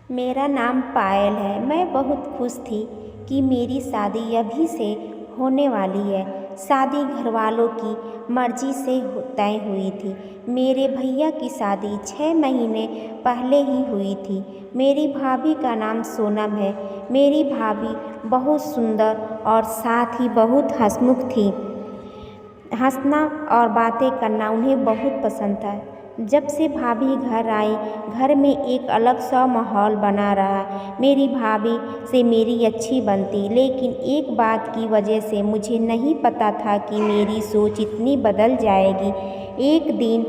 मेरा नाम पायल है। मैं बहुत खुश थी कि मेरी शादी अभी से होने वाली है। शादी घरवालों की मर्ज़ी से तय हुई थी। मेरे भैया की शादी 6 महीने पहले ही हुई थी। मेरी भाभी का नाम सोनम है। मेरी भाभी बहुत सुंदर और साथ ही बहुत हंसमुख थी। हंसना और बातें करना उन्हें बहुत पसंद था। जब से भाभी घर आई, घर में एक अलग सा माहौल बना रहा। मेरी भाभी से मेरी अच्छी बनती, लेकिन एक बात की वजह से मुझे नहीं पता था कि मेरी सोच इतनी बदल जाएगी। एक दिन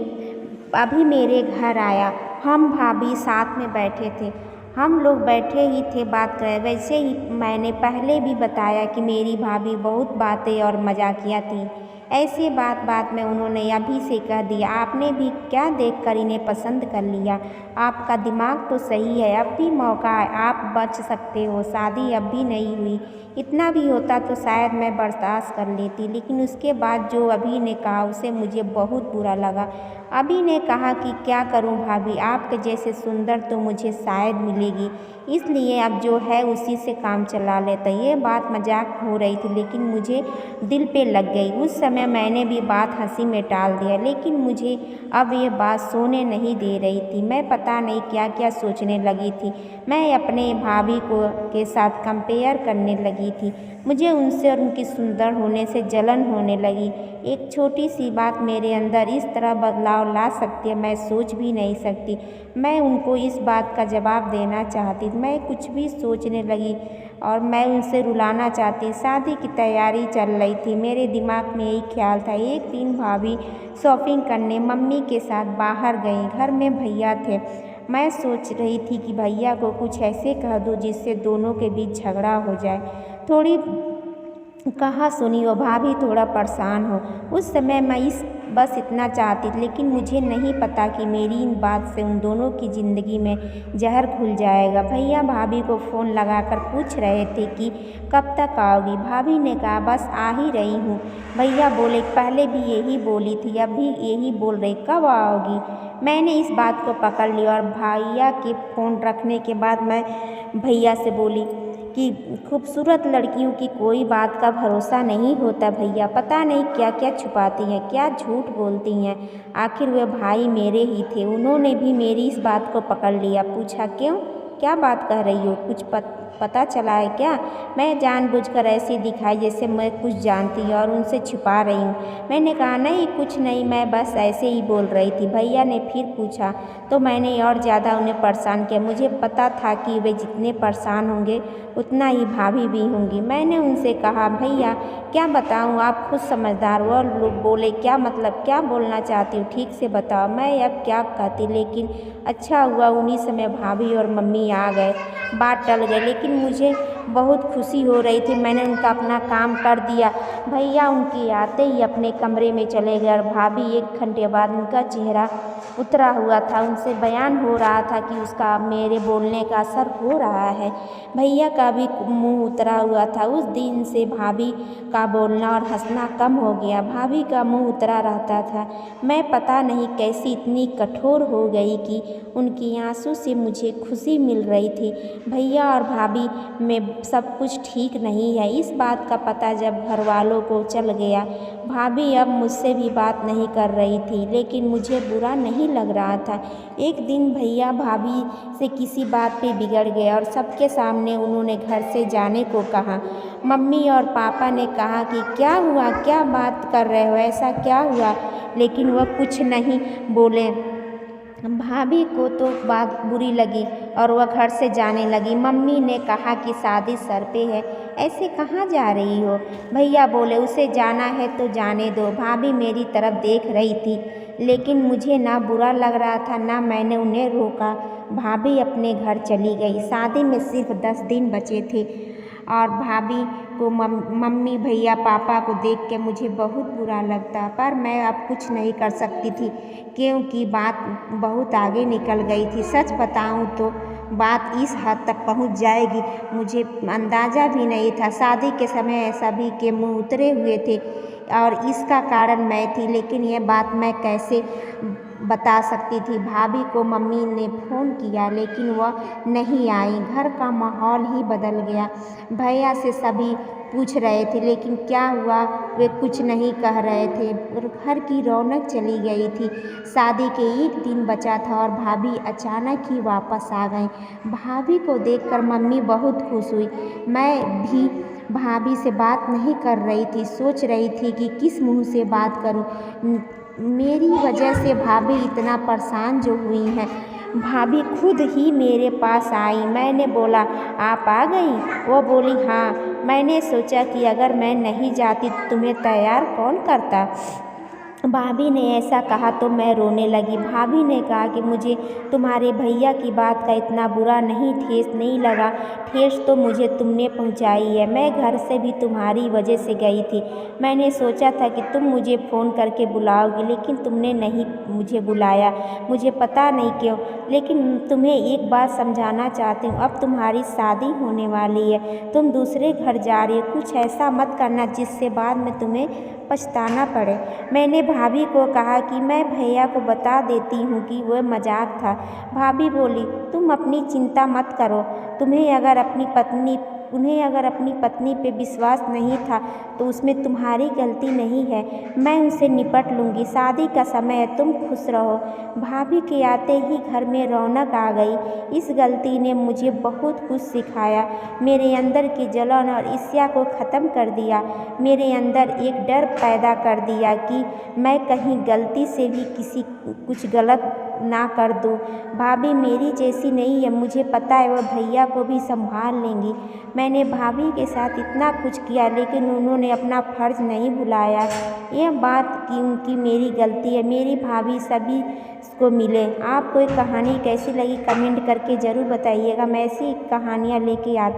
अभी मेरे घर आया, हम भाभी साथ में बैठे थे। हम लोग बैठे ही थे बात कर। वैसे ही मैंने पहले भी बताया कि मेरी भाभी बहुत बातें और मजाकिया थी। ऐसे बात बात में उन्होंने अभी से कह दिया, आपने भी क्या देखकर इन्हें पसंद कर लिया? आपका दिमाग तो सही है, अब भी मौका है, आप बच सकते हो, शादी अब भी नहीं हुई। इतना भी होता तो शायद मैं बर्दाश्त कर लेती, लेकिन उसके बाद जो अभी ने कहा उसे मुझे बहुत बुरा लगा। अभी ने कहा कि क्या करूं भाभी, आपके जैसे सुंदर तो मुझे शायद मिलेगी, इसलिए अब जो है उसी से काम चला लेता। ये बात मजाक हो रही थी, लेकिन मुझे दिल पे लग गई। उस समय मैंने भी बात हंसी में टाल दिया, लेकिन मुझे अब ये बात सोने नहीं दे रही थी। मैं पता नहीं क्या क्या सोचने लगी थी। मैं अपने भाभी को के साथ कंपेयर करने लगी थी। मुझे उनसे और उनकी सुंदर होने से जलन होने लगी। एक छोटी सी बात मेरे अंदर इस तरह बदलाव ला सकती है, मैं सोच भी नहीं सकती। मैं उनको इस बात का जवाब देना चाहती, मैं कुछ भी सोचने लगी और मैं उनसे रुलाना चाहती। शादी की तैयारी चल रही थी, मेरे दिमाग में यही ख्याल था। एक दिन भाभी शॉपिंग करने मम्मी के साथ बाहर गई। घर में भैया थे। मैं सोच रही थी कि भैया को कुछ ऐसे कह दूँ जिससे दोनों के बीच झगड़ा हो जाए। थोड़ी कहा सुनी और भाभी थोड़ा परेशान हो। उस समय मैं बस इतना चाहती थी, लेकिन मुझे नहीं पता कि मेरी इन बात से उन दोनों की ज़िंदगी में जहर घुल जाएगा। भैया भाभी को फ़ोन लगाकर पूछ रहे थे कि कब तक आओगी। भाभी ने कहा बस आ ही रही हूँ। भैया बोले पहले भी यही बोली थी, अब भी यही बोल रही, कब आओगी? मैंने इस बात को पकड़ लिया और भैया के फ़ोन रखने के बाद मैं भैया से बोली कि खूबसूरत लड़कियों की कोई बात का भरोसा नहीं होता भैया, पता नहीं क्या क्या छुपाती हैं, क्या झूठ बोलती हैं। आखिर वे भाई मेरे ही थे। उन्होंने भी मेरी इस बात को पकड़ लिया। पूछा क्यों, क्या बात कह रही हो, कुछ पता चला है क्या? मैं जानबूझकर ऐसे दिखाई जैसे मैं कुछ जानती और उनसे छुपा रही हूँ। मैंने कहा नहीं कुछ नहीं, मैं बस ऐसे ही बोल रही थी। भैया ने फिर पूछा तो मैंने और ज़्यादा उन्हें परेशान किया। मुझे पता था कि वे जितने परेशान होंगे उतना ही भाभी भी होंगी। मैंने उनसे कहा भैया क्या बताऊँ, आप खुद समझदार हो। और लोग बोले क्या मतलब, क्या बोलना चाहती हो, ठीक से बताओ। मैं अब क्या कहती, लेकिन अच्छा हुआ उन्हीं समय भाभी और मम्मी आ गए, बात टल गई। लेकिन मुझे बहुत खुशी हो रही थी। मैंने उनका अपना काम कर दिया। भैया उनके आते ही अपने कमरे में चले गए और भाभी 1 घंटे बाद उनका चेहरा उतरा हुआ था। उनसे बयान हो रहा था कि उसका मेरे बोलने का असर हो रहा है। भैया का भी मुंह उतरा हुआ था। उस दिन से भाभी का बोलना और हंसना कम हो गया। भाभी का मुंह उतरा रहता था। मैं पता नहीं कैसी इतनी कठोर हो गई कि उनकी आंसू से मुझे खुशी मिल रही थी। भैया और भाभी में सब कुछ ठीक नहीं है। इस बात का पता जब घर वालों को चल गया, भाभी अब मुझसे भी बात नहीं कर रही थी, लेकिन मुझे बुरा नहीं लग रहा था। एक दिन भैया भाभी से किसी बात पे बिगड़ गए और सबके सामने उन्होंने घर से जाने को कहा। मम्मी और पापा ने कहा कि क्या हुआ, क्या बात कर रहे हो, ऐसा क्या हुआ? लेकिन वह कुछ नहीं बोले। भाभी को तो बात बुरी लगी और वह घर से जाने लगी। मम्मी ने कहा कि शादी सर पे है, ऐसे कहाँ जा रही हो? भैया बोले उसे जाना है तो जाने दो। भाभी मेरी तरफ देख रही थी, लेकिन मुझे ना बुरा लग रहा था ना मैंने उन्हें रोका। भाभी अपने घर चली गई। शादी में सिर्फ 10 दिन बचे थे और भाभी को मम्मी भैया पापा को देख के मुझे बहुत बुरा लगता, पर मैं अब कुछ नहीं कर सकती थी क्योंकि बात बहुत आगे निकल गई थी। सच बताऊं तो बात इस हद तक पहुंच जाएगी मुझे अंदाज़ा भी नहीं था। शादी के समय सभी के मुंह उतरे हुए थे और इसका कारण मैं थी, लेकिन यह बात मैं कैसे बता सकती थी। भाभी को मम्मी ने फ़ोन किया लेकिन वह नहीं आई। घर का माहौल ही बदल गया। भैया से सभी पूछ रहे थे लेकिन क्या हुआ वे कुछ नहीं कह रहे थे। घर की रौनक चली गई थी। शादी के एक दिन बचा था और भाभी अचानक ही वापस आ गईं। भाभी को देखकर मम्मी बहुत खुश हुई। मैं भी भाभी से बात नहीं कर रही थी, सोच रही थी कि किस मुँह से बात करूं। मेरी वजह से भाभी इतना परेशान जो हुई हैं। भाभी खुद ही मेरे पास आई। मैंने बोला, आप आ गई? वो बोली, हाँ। मैंने सोचा कि अगर मैं नहीं जाती तो तुम्हें तैयार कौन करता। भाभी ने ऐसा कहा तो मैं रोने लगी। भाभी ने कहा कि मुझे तुम्हारे भैया की बात का इतना बुरा नहीं ठेस नहीं लगा। ठेस तो मुझे तुमने पहुंचाई है। मैं घर से भी तुम्हारी वजह से गई थी। मैंने सोचा था कि तुम मुझे फ़ोन करके बुलाओगी लेकिन तुमने नहीं मुझे बुलाया। मुझे पता नहीं क्यों, लेकिन तुम्हें एक बात समझाना चाहती हूँ। अब तुम्हारी शादी होने वाली है, तुम दूसरे घर जा रही हो। कुछ ऐसा मत करना जिससे बाद में तुम्हें पछताना पड़े। मैंने भाभी को कहा कि मैं भैया को बता देती हूँ कि वह मजाक था। भाभी बोली, तुम अपनी चिंता मत करो। उन्हें अगर अपनी पत्नी पे विश्वास नहीं था तो उसमें तुम्हारी गलती नहीं है। मैं उनसे निपट लूँगी। शादी का समय है, तुम खुश रहो। भाभी के आते ही घर में रौनक आ गई। इस गलती ने मुझे बहुत कुछ सिखाया। मेरे अंदर की जलन और ईर्ष्या को ख़त्म कर दिया। मेरे अंदर एक डर पैदा कर दिया कि मैं कहीं गलती से भी कुछ गलत ना कर दूँ। भाभी मेरी जैसी नहीं है, मुझे पता है वह भैया को भी संभाल लेंगी। मैंने भाभी के साथ इतना कुछ किया लेकिन उन्होंने अपना फ़र्ज़ नहीं भुलाया। यह बात कि उनकी मेरी गलती है। मेरी भाभी सभी को मिले। आपको ये कहानी कैसी लगी कमेंट करके ज़रूर बताइएगा। मैं ऐसी कहानियाँ लेके आती